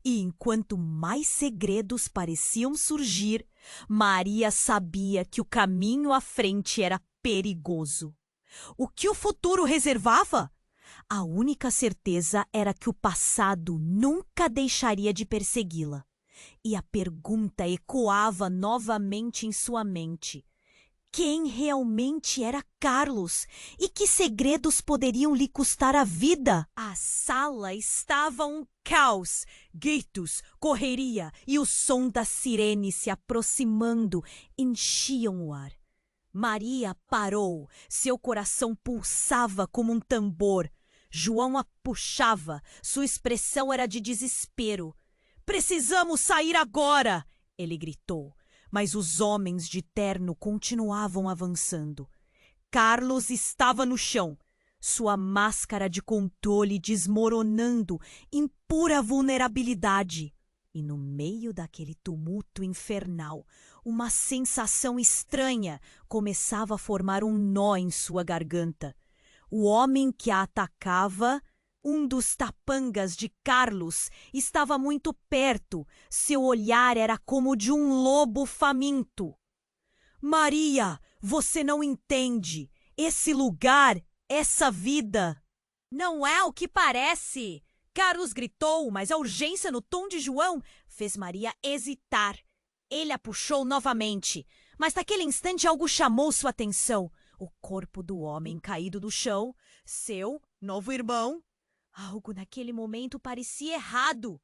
Speaker 1: E enquanto mais segredos pareciam surgir, Maria sabia que o caminho à frente era perigoso. O que o futuro reservava? A única certeza era que o passado nunca deixaria de persegui-la. E a pergunta ecoava novamente em sua mente. Quem realmente era Carlos? E que segredos poderiam lhe custar a vida? A sala estava um caos. Gritos, correria e o som da sirene se aproximando enchiam o ar. Maria parou. Seu coração pulsava como um tambor. João a puxava. Sua expressão era de desespero. "Precisamos sair agora!" ele gritou. Mas os homens de terno continuavam avançando. Carlos estava no chão, sua máscara de controle desmoronando em pura vulnerabilidade. E no meio daquele tumulto infernal, Uma sensação estranha começava a formar um nó em sua garganta. O homem que a atacava, um dos tapangas de Carlos, estava muito perto. Seu olhar era como o de um lobo faminto. Maria, você não entende. Esse lugar, essa vida. Não é o que parece. Carlos gritou, mas a urgência no tom de João fez Maria hesitar. Ele a puxou novamente, mas naquele instante algo chamou sua atenção. O corpo do homem caído do chão, seu novo irmão. Algo naquele momento parecia errado.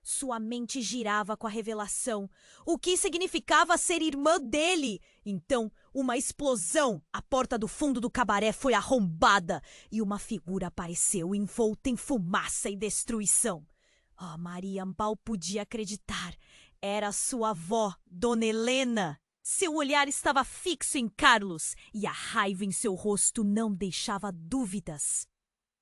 Speaker 1: Sua mente girava com a revelação. O que significava ser irmã dele? Então, uma explosão. A porta do fundo do cabaré foi arrombada e uma figura apareceu envolta em fumaça e destruição. Oh, Maria mal podia acreditar. Era sua avó, Dona Helena. Seu olhar estava fixo em Carlos e a raiva em seu rosto não deixava dúvidas.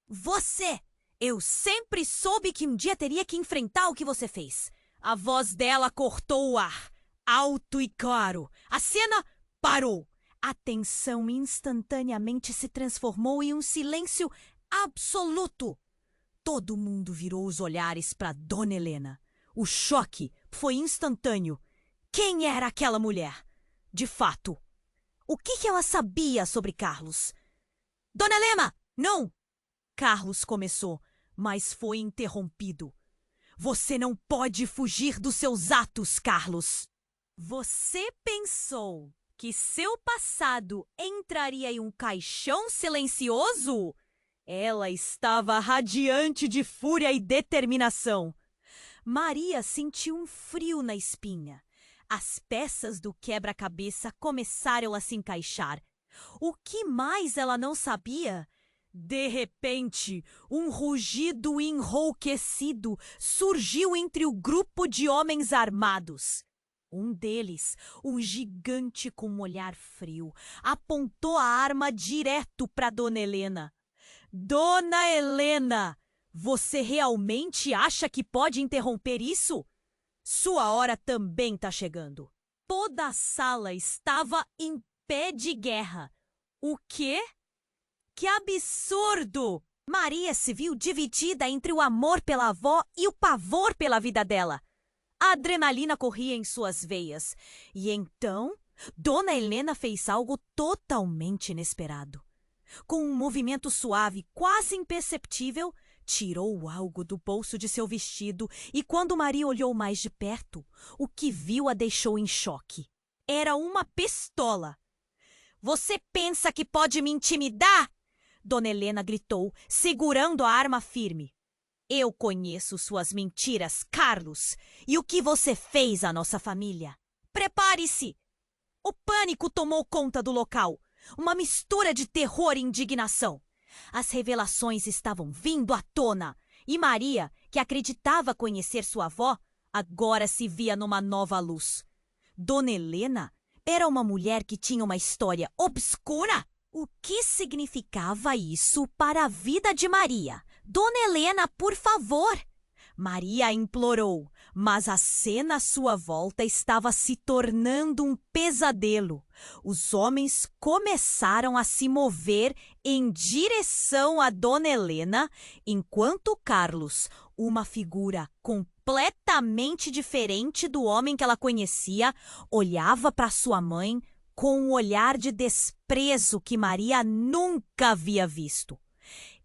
Speaker 1: Você! Eu sempre soube que um dia teria que enfrentar o que você fez. A voz dela cortou o ar, alto e claro. A cena parou. A tensão instantaneamente se transformou em um silêncio absoluto. Todo mundo virou os olhares para Dona Helena. O choque foi instantâneo. Quem era aquela mulher? De fato, o que ela sabia sobre Carlos? Dona Helena, não! Carlos começou, mas foi interrompido. Você não pode fugir dos seus atos, Carlos. Você pensou que seu passado entraria em um caixão silencioso? Ela estava radiante de fúria e determinação. Maria sentiu um frio na espinha. As peças do quebra-cabeça começaram a se encaixar. O que mais ela não sabia? De repente, um rugido enrouquecido surgiu entre o grupo de homens armados. Um deles, um gigante com um olhar frio, apontou a arma direto para Dona Helena. Dona Helena, você realmente acha que pode interromper isso? Sua hora também está chegando. Toda a sala estava em pé de guerra. O quê? Que absurdo! Maria se viu dividida entre o amor pela avó e o pavor pela vida dela. A adrenalina corria em suas veias. E então, Dona Helena fez algo totalmente inesperado. Com um movimento suave, quase imperceptível, tirou algo do bolso de seu vestido e quando Maria olhou mais de perto, o que viu a deixou em choque. Era uma pistola. Você pensa que pode me intimidar? Dona Helena gritou, segurando a arma firme. Eu conheço suas mentiras, Carlos, e o que você fez à nossa família. Prepare-se! O pânico tomou conta do local, uma mistura de terror e indignação. As revelações estavam vindo à tona, e Maria, que acreditava conhecer sua avó, agora se via numa nova luz. Dona Helena era uma mulher que tinha uma história obscura. O que significava isso para a vida de Maria? Dona Helena, por favor! Maria implorou, mas a cena à sua volta estava se tornando um pesadelo. Os homens começaram a se mover em direção a Dona Helena, enquanto Carlos, uma figura completamente diferente do homem que ela conhecia, olhava para sua mãe com um olhar de desprezo que Maria nunca havia visto.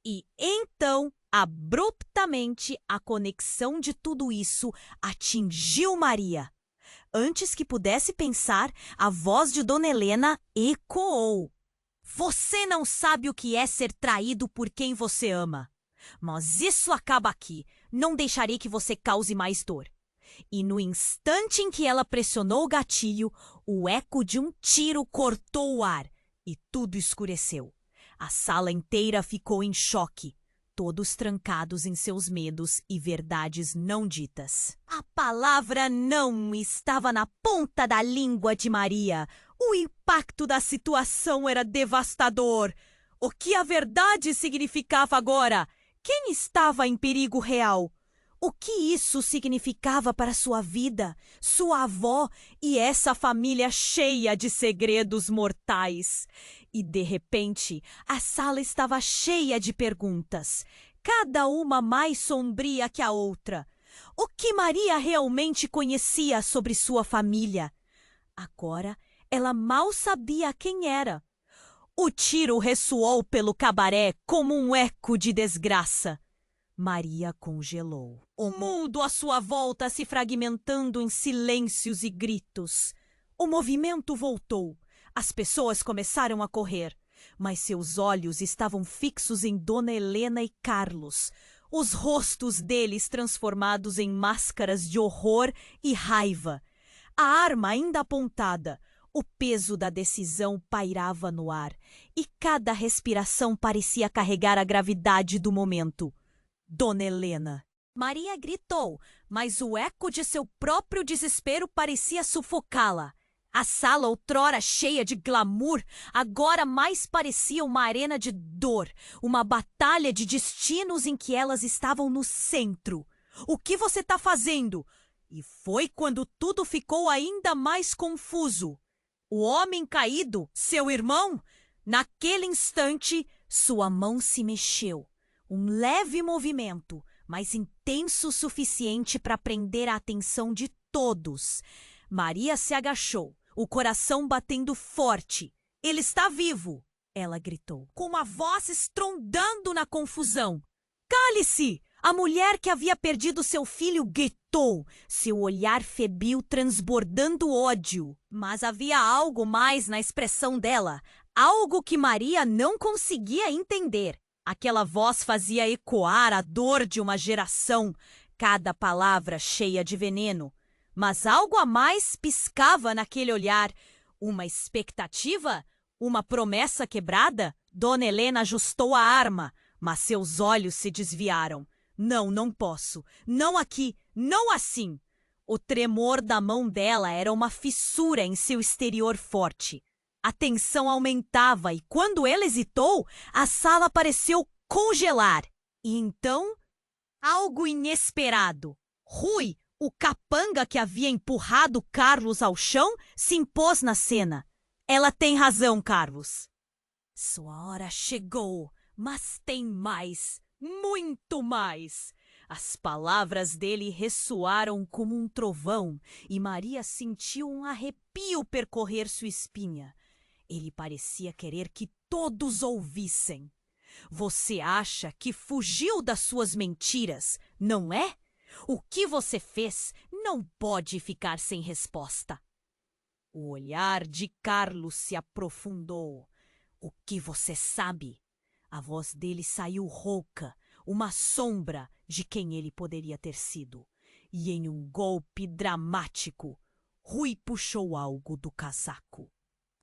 Speaker 1: E então, abruptamente, a conexão de tudo isso atingiu Maria. Antes que pudesse pensar, a voz de Dona Helena ecoou. Você não sabe o que é ser traído por quem você ama. Mas isso acaba aqui. Não deixarei que você cause mais dor. E no instante em que ela pressionou o gatilho, o eco de um tiro cortou o ar e tudo escureceu. A sala inteira ficou em choque, todos trancados em seus medos e verdades não ditas. A palavra não estava na ponta da língua de Maria. O impacto da situação era devastador. O que a verdade significava agora? Quem estava em perigo real? O que isso significava para sua vida, sua avó e essa família cheia de segredos mortais? E, de repente, a sala estava cheia de perguntas, cada uma mais sombria que a outra. O que Maria realmente conhecia sobre sua família? Agora, ela mal sabia quem era. O tiro ressoou pelo cabaré como um eco de desgraça. Maria congelou. O mundo à sua volta se fragmentando em silêncios e gritos. O movimento voltou. As pessoas começaram a correr, mas seus olhos estavam fixos em Dona Helena e Carlos, os rostos deles transformados em máscaras de horror e raiva. A arma ainda apontada, o peso da decisão pairava no ar, e cada respiração parecia carregar a gravidade do momento. Dona Helena. Maria gritou, mas o eco de seu próprio desespero parecia sufocá-la. A sala, outrora cheia de glamour, agora mais parecia uma arena de dor, uma batalha de destinos em que elas estavam no centro. O que você está fazendo? E foi quando tudo ficou ainda mais confuso. O homem caído, seu irmão? Naquele instante, sua mão se mexeu. Um leve movimento, mas intenso o suficiente para prender a atenção de todos. Maria se agachou, o coração batendo forte. Ele está vivo! Ela gritou, com uma voz estrondando na confusão. Cale-se! A mulher que havia perdido seu filho gritou, seu olhar febril transbordando ódio. Mas havia algo mais na expressão dela, algo que Maria não conseguia entender. Aquela voz fazia ecoar a dor de uma geração, cada palavra cheia de veneno. Mas algo a mais piscava naquele olhar. Uma expectativa? Uma promessa quebrada? Dona Helena ajustou a arma, mas seus olhos se desviaram. Não, não posso. Não aqui, não assim. O tremor da mão dela era uma fissura em seu exterior forte. A tensão aumentava e, quando ela hesitou, a sala pareceu congelar. E então, algo inesperado. Rui, o capanga que havia empurrado Carlos ao chão, se impôs na cena. Ela tem razão, Carlos. Sua hora chegou, mas tem mais, muito mais. As palavras dele ressoaram como um trovão e Maria sentiu um arrepio percorrer sua espinha. Ele parecia querer que todos ouvissem. Você acha que fugiu das suas mentiras, não é? O que você fez não pode ficar sem resposta. O olhar de Carlos se aprofundou. O que você sabe? A voz dele saiu rouca, uma sombra de quem ele poderia ter sido. E em um golpe dramático, Rui puxou algo do casaco.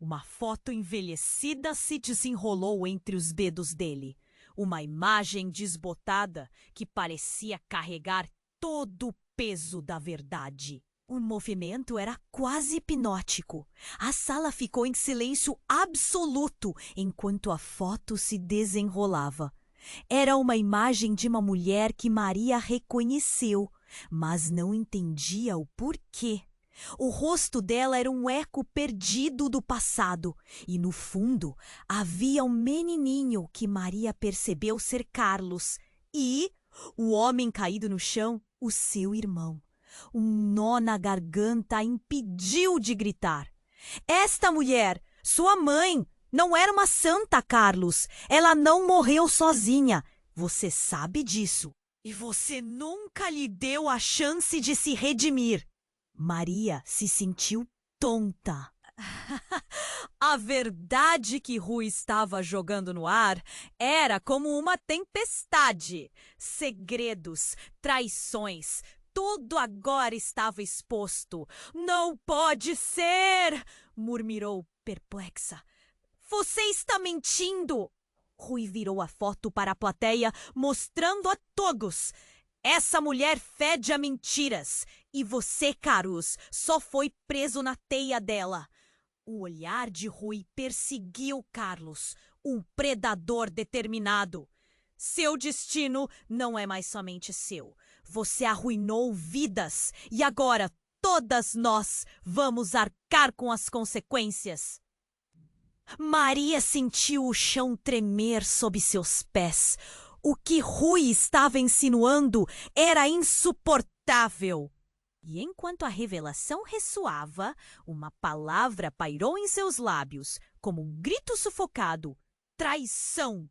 Speaker 1: Uma foto envelhecida se desenrolou entre os dedos dele. Uma imagem desbotada que parecia carregar todo o peso da verdade. O movimento era quase hipnótico. A sala ficou em silêncio absoluto enquanto a foto se desenrolava. Era uma imagem de uma mulher que Maria reconheceu, mas não entendia o porquê. O rosto dela era um eco perdido do passado, e no fundo havia um menininho que Maria percebeu ser Carlos e o homem caído no chão, o seu irmão. Um nó na garganta a impediu de gritar. Esta mulher, sua mãe, não era uma santa, Carlos. Ela não morreu sozinha. Você sabe disso. E você nunca lhe deu a chance de se redimir. Maria se sentiu tonta. A verdade que Rui estava jogando no ar era como uma tempestade. Segredos, traições, tudo agora estava exposto. Não pode ser! Murmurou perplexa. Você está mentindo! Rui virou a foto para a plateia, mostrando a todos. Essa mulher fede a mentiras. E você, Carlos, só foi preso na teia dela. O olhar de Rui perseguiu Carlos, um predador determinado. Seu destino não é mais somente seu. Você arruinou vidas e agora todas nós vamos arcar com as consequências. Maria sentiu o chão tremer sob seus pés. O que Rui estava insinuando era insuportável. E enquanto a revelação ressoava, uma palavra pairou em seus lábios, como um grito sufocado: traição!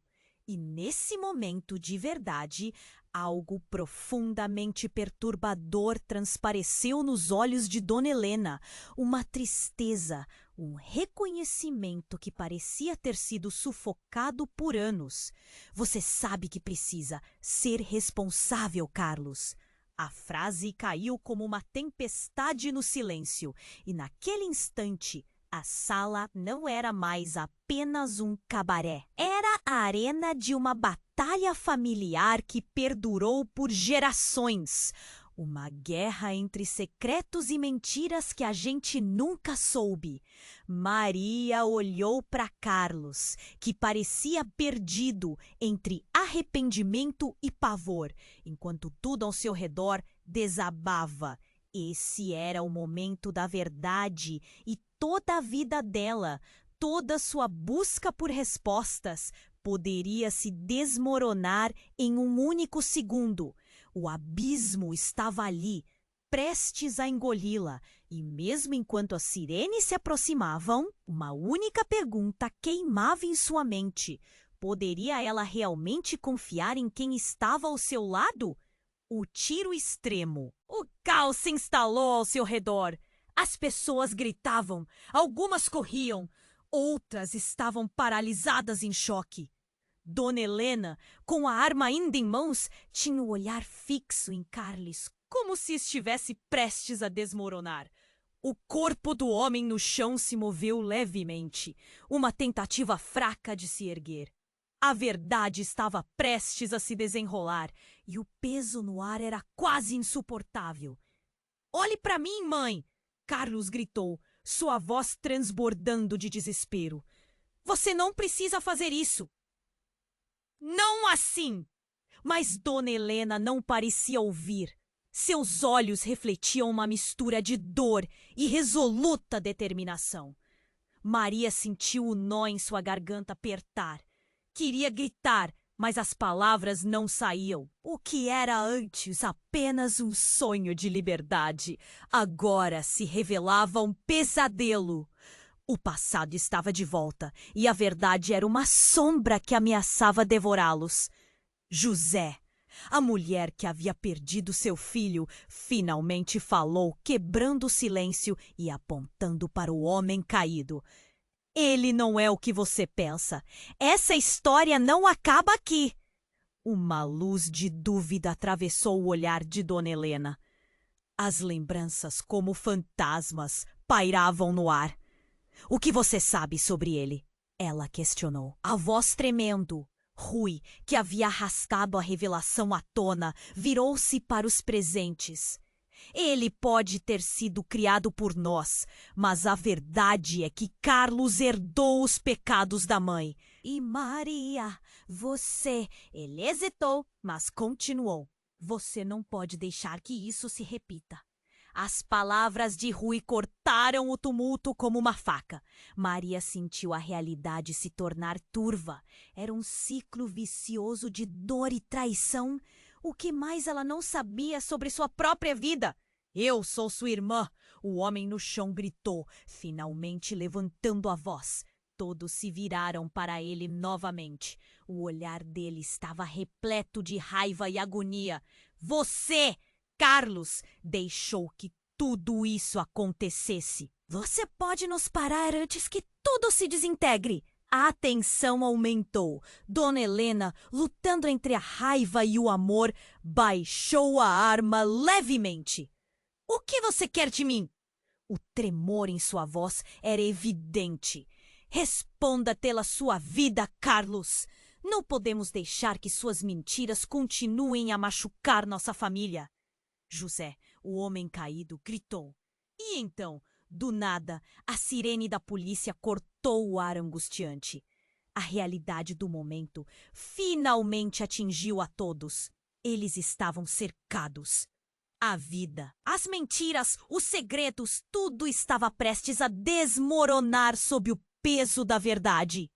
Speaker 1: E nesse momento de verdade, algo profundamente perturbador transpareceu nos olhos de Dona Helena, uma tristeza, um reconhecimento que parecia ter sido sufocado por anos. Você sabe que precisa ser responsável, Carlos. A frase caiu como uma tempestade no silêncio, e naquele instante a sala não era mais apenas um cabaré. Era a arena de uma batalha familiar que perdurou por gerações. Uma guerra entre secretos e mentiras que a gente nunca soube. Maria olhou para Carlos, que parecia perdido entre arrependimento e pavor, enquanto tudo ao seu redor desabava. Esse era o momento da verdade e toda a vida dela, toda sua busca por respostas, poderia se desmoronar em um único segundo. O abismo estava ali, prestes a engoli-la, e mesmo enquanto as sirenes se aproximavam, uma única pergunta queimava em sua mente. Poderia ela realmente confiar em quem estava ao seu lado? O tiro extremo. O caos se instalou ao seu redor. As pessoas gritavam, algumas corriam, outras estavam paralisadas em choque. Dona Helena, com a arma ainda em mãos, tinha o olhar fixo em Carlos, como se estivesse prestes a desmoronar. O corpo do homem no chão se moveu levemente, uma tentativa fraca de se erguer. A verdade estava prestes a se desenrolar e o peso no ar era quase insuportável. "Olhe para mim, mãe!" Carlos gritou, sua voz transbordando de desespero. "Você não precisa fazer isso." "Não assim!" Mas Dona Helena não parecia ouvir. Seus olhos refletiam uma mistura de dor e resoluta determinação. Maria sentiu o nó em sua garganta apertar. Queria gritar, mas as palavras não saíam. O que era antes apenas um sonho de liberdade, agora se revelava um pesadelo. O passado estava de volta e a verdade era uma sombra que ameaçava devorá-los. José, a mulher que havia perdido seu filho, finalmente falou, quebrando o silêncio e apontando para o homem caído. "Ele não é o que você pensa. Essa história não acaba aqui." Uma luz de dúvida atravessou o olhar de Dona Helena. As lembranças, como fantasmas, pairavam no ar. "O que você sabe sobre ele?" ela questionou, a voz tremendo. Rui, que havia arrastado a revelação à tona, virou-se para os presentes. "Ele pode ter sido criado por nós, mas a verdade é que Carlos herdou os pecados da mãe. E Maria, você..." Ele hesitou, mas continuou. "Você não pode deixar que isso se repita." As palavras de Rui cortaram o tumulto como uma faca. Maria sentiu a realidade se tornar turva. Era um ciclo vicioso de dor e traição. O que mais ela não sabia sobre sua própria vida? "Eu sou sua irmã!" O homem no chão gritou, finalmente levantando a voz. Todos se viraram para ele novamente. O olhar dele estava repleto de raiva e agonia. "Você, Carlos, deixou que tudo isso acontecesse. Você pode nos parar antes que tudo se desintegre." A tensão aumentou. Dona Helena, lutando entre a raiva e o amor, baixou a arma levemente. "O que você quer de mim?" O tremor em sua voz era evidente. "Responda pela sua vida, Carlos. Não podemos deixar que suas mentiras continuem a machucar nossa família." José, o homem caído, gritou. E então, do nada, a sirene da polícia cortou o ar angustiante. A realidade do momento finalmente atingiu a todos. Eles estavam cercados. A vida, as mentiras, os segredos, tudo estava prestes a desmoronar sob o peso da verdade.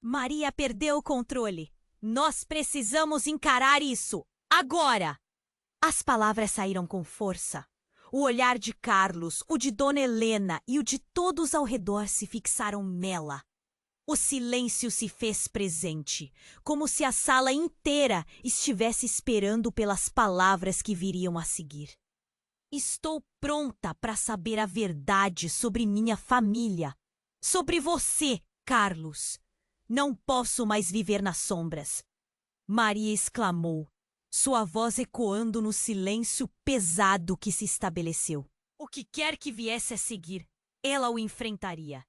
Speaker 1: Maria perdeu o controle. Nós precisamos encarar isso, agora! As palavras saíram com força. O olhar de Carlos, o de Dona Helena e o de todos ao redor se fixaram nela. O silêncio se fez presente, como se a sala inteira estivesse esperando pelas palavras que viriam a seguir. Estou pronta para saber a verdade sobre minha família, sobre você, Carlos. Não posso mais viver nas sombras. Maria exclamou, sua voz ecoando no silêncio pesado que se estabeleceu. O que quer que viesse a seguir, ela o enfrentaria.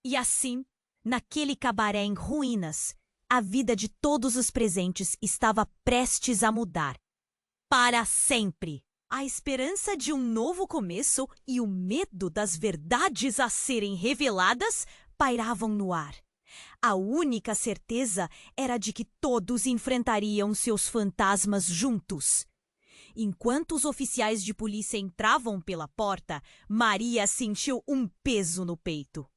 Speaker 1: E assim, naquele cabaré em ruínas, a vida de todos os presentes estava prestes a mudar. Para sempre! A esperança de um novo começo e o medo das verdades a serem reveladas pairavam no ar. A única certeza era de que todos enfrentariam seus fantasmas juntos. Enquanto os oficiais de polícia entravam pela porta, Maria sentiu um peso no peito.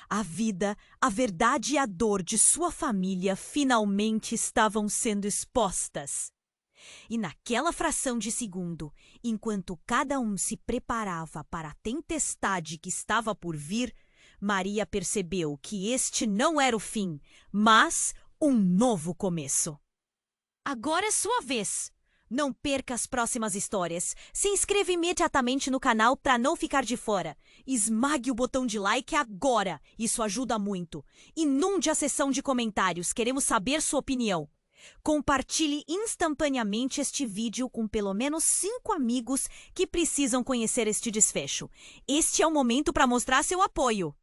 Speaker 1: A vida, a verdade e a dor de sua família finalmente estavam sendo expostas. E naquela fração de segundo, enquanto cada um se preparava para a tempestade que estava por vir, Maria percebeu que este não era o fim, mas um novo começo. Agora é sua vez! Não perca as próximas histórias. Se inscreva imediatamente no canal para não ficar de fora. Esmague o botão de like agora, isso ajuda muito. Inunde a seção de comentários, queremos saber sua opinião. Compartilhe instantaneamente este vídeo com pelo menos 5 amigos que precisam conhecer este desfecho. Este é o momento para mostrar seu apoio.